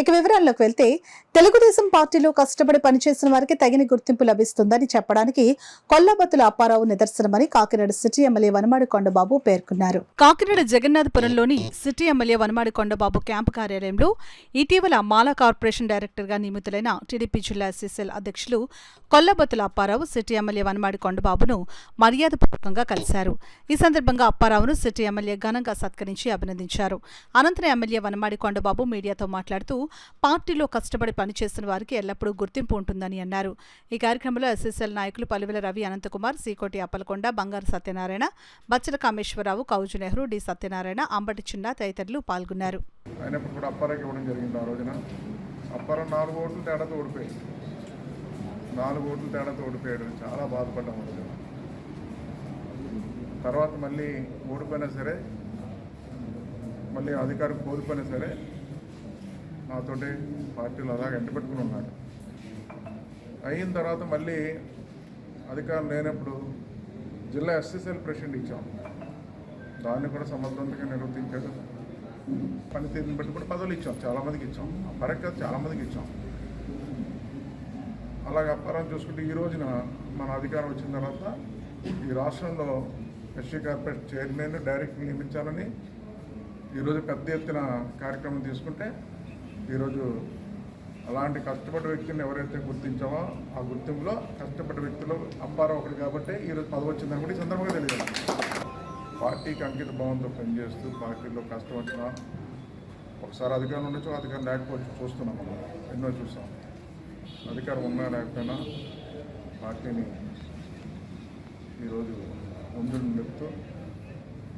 ఇక వివరాల్లోకి వెళ్తే తెలుగుదేశం పార్టీలో కష్టపడి పనిచేసిన వారికి తగిన గుర్తింపు లభిస్తుందని చెప్పడానికి కొల్లాబత్తుల అప్పారావు నిదర్శనమని కాకినాడ సిటీ ఎమ్మెల్యే వనమాడి కొండబాబు పేర్కొన్నారు. కాకినాడ జగన్నాథపురంలోని city MLA Vanamadi Kondababu camp కార్యాలయంలో ఇటీవల మాలా కార్పొరేషన్ డైరెక్టర్గా నియమితులైన టీడీపీ జిల్లా ఎస్సీసీఎల్ అధ్యక్షులు కొల్లాబత్తుల అప్పారావు సిటీ ఎమ్మెల్యే వనమాడి కొండబాబును మర్యాదపూర్వకంగా కలిశారు. ఈ సందర్భంగా అప్పారావును సిటీ ఎమ్మెల్యే ఘనంగా సత్కరించి అభినందించారు. అనంతరం ఎమ్మెల్యే వనమాడి కొండబాబు మీడియాతో మాట్లాడుతూ పార్టీలో కష్టపడి పనిచేస్తున్న వారికి ఎల్లప్పుడూ గుర్తింపు ఉంటుందని అన్నారు. ఈ కార్యక్రమంలో ఎస్ఎస్ఎల్ నాయకులు పలువెల రవి, అనంతకుమార్, సీకోటి అప్పలకొండ, బంగారు సత్యనారాయణ, బచ్చల కామేశ్వరరావు, కౌజు నెహ్రూ, డి సత్యనారాయణ, అంబటి చిన్న తదితరులు పాల్గొన్నారు. చాలా బాధపడ్డాము. తర్వాత మళ్ళీ ఓడిపోయినా సరే, మళ్ళీ అధికారం కోల్పోయినా సరే నాతోటి పార్టీలు అలాగే ఎంటపెట్టుకుని ఉన్నాడు. అయిన తర్వాత మళ్ళీ అధికారం లేనప్పుడు జిల్లా ఎస్సీసీఎల్ ప్రెసిడెంట్ ఇచ్చాం. దాన్ని కూడా సమర్థవంతంగా నిర్వర్తించాడు. పనితీరుని బట్టి కూడా పదవులు ఇచ్చాం, చాలామందికి ఇచ్చాం. పరక్క చాలామందికి ఇచ్చాం. అలాగే అప్పారం చూసుకుంటే ఈ రోజున మన అధికారం వచ్చిన తర్వాత ఈ రాష్ట్రంలో ఎస్సీ కార్పొరేషన్ చైర్మన్ డైరెక్టర్ నియమించాలని ఈరోజు పెద్ద ఎత్తున కార్యక్రమం తీసుకుంటే, ఈరోజు అలాంటి కష్టపడ్డ వ్యక్తిని ఎవరైతే గుర్తించామో ఆ గుర్తింపులో కష్టపడ్డ వ్యక్తులు అప్పారావు ఒకటి కాబట్టి ఈరోజు పదవి వచ్చిందని కూడా ఈ సందర్భంగా తెలియదు. పార్టీకి అంకిత భావంతో పనిచేస్తూ పార్టీలో కష్టం వచ్చినా ఒకసారి అధికారం ఉండొచ్చు, అధికారం లేకపోవచ్చు. చూస్తున్నాం, మనం ఎన్నో చూసాం. అధికారం ఉన్నా లేకపోయినా పార్టీని ఈరోజు ముందు నిలుపుతూ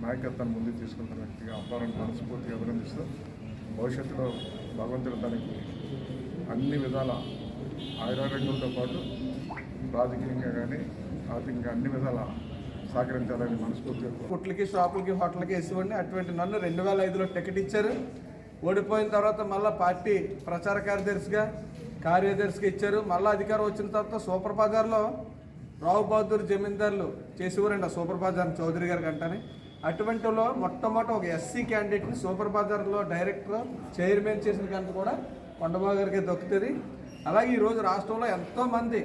నాయకత్వాన్ని ముందుకు తీసుకుంటున్న వ్యక్తిగా అప్పారాన్ని మనస్ఫూర్తిగా అభినందిస్తూ భవిష్యత్తులో భగవంతుడు తనకి అన్ని విధాల ఆయురారోగ్యంతో పాటు రాజకీయంగా కానీ ఆర్థికంగా అన్ని విధాల సహకరించాలని మనస్ఫూర్తిగా. కుట్లకి, షాపులకి, హోటల్కి వేసివ్వండి. అటువంటి నన్ను 2005లో టికెట్ ఇచ్చారు. ఓడిపోయిన తర్వాత మళ్ళీ పార్టీ ప్రచార కార్యదర్శిగా ఇచ్చారు. మళ్ళీ అధికారం వచ్చిన తర్వాత సూపర్ బజార్లో రావు బహదూర్ జమీందారులు చేసేవారండి ఆ సూపర్ బజార్ చౌదరి గారి గంటని. అటువంటిలో మొట్టమొదటి ఒక ఎస్సీ క్యాండిడేట్ని సూపర్ బజార్లో డైరెక్టర్ చైర్మన్ చేసిన గంట కూడా కొండబాబు గారికి దొక్కుతుంది. అలాగే ఈరోజు రాష్ట్రంలో ఎంతోమంది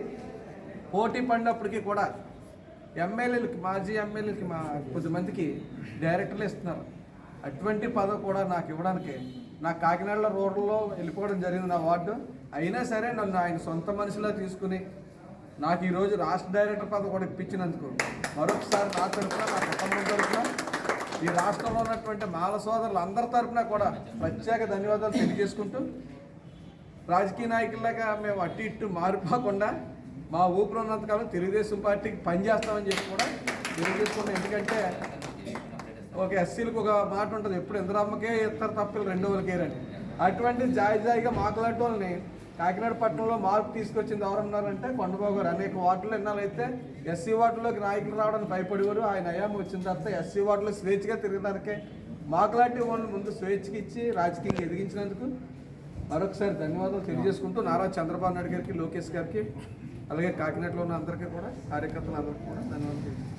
పోటీ పడినప్పటికీ కూడా ఎమ్మెల్యేలకి, మాజీ ఎమ్మెల్యేలకి కొద్దిమందికి డైరెక్టర్లు ఇస్తున్నారు. అటువంటి పదవి కూడా నాకు ఇవ్వడానికి నాకు కాకినాడలో రూరల్లో వెళ్ళిపోవడం జరిగింది నా వార్డు. అయినా సరే నన్ను ఆయన సొంత మనిషిలా తీసుకుని నాకు ఈరోజు రాష్ట్ర డైరెక్టర్ పదవి కూడా ఇప్పించినందుకు మరొకసారి నా తరఫున, నా కుటుంబం తరఫున, ఈ రాష్ట్రంలో ఉన్నటువంటి మాల సోదరులు అందరి తరఫున కూడా ప్రత్యేక ధన్యవాదాలు తెలియజేసుకుంటూ, రాజకీయ నాయకుల్లాగా మేము అటు ఇటు మారిపోకుండా మా ఊపిరి ఉన్నంతకాలం తెలుగుదేశం పార్టీకి పనిచేస్తామని చెప్పి కూడా తెలియజేసుకున్నాం. ఎందుకంటే ఒక ఎస్సీలకు ఒక మాట ఉంటుంది, ఎప్పుడు ఇంద్రమ్మకే ఇస్తారు తప్పలు రెండో వాళ్ళకేరని. అటువంటి జాయిగా మాకులాంటి వాళ్ళని కాకినాడ పట్టణంలో మార్పు తీసుకొచ్చింది ఎవరన్నారంటే కొండబాబు గారు. అనేక వార్డులు ఎన్నాళ్ళైతే ఎస్సీ వార్డులోకి నాయకులు రావడానికి భయపడేవారు. ఆయన అయాము వచ్చిన తర్వాత ఎస్సీ వార్డులో స్వేచ్ఛగా తిరగడానికే మాకులాంటి వాళ్ళు ముందు స్వేచ్ఛకి ఇచ్చి రాజకీయంగా ఎదిగించినందుకు మరొకసారి ధన్యవాదాలు తెలియజేసుకుంటూ నారా చంద్రబాబు నాయుడు గారికి, లోకేష్ గారికి, అలాగే కాకినాడలో ఉన్న అందరికీ కూడా, కార్యకర్తలు అందరికీ కూడా ధన్యవాదాలు.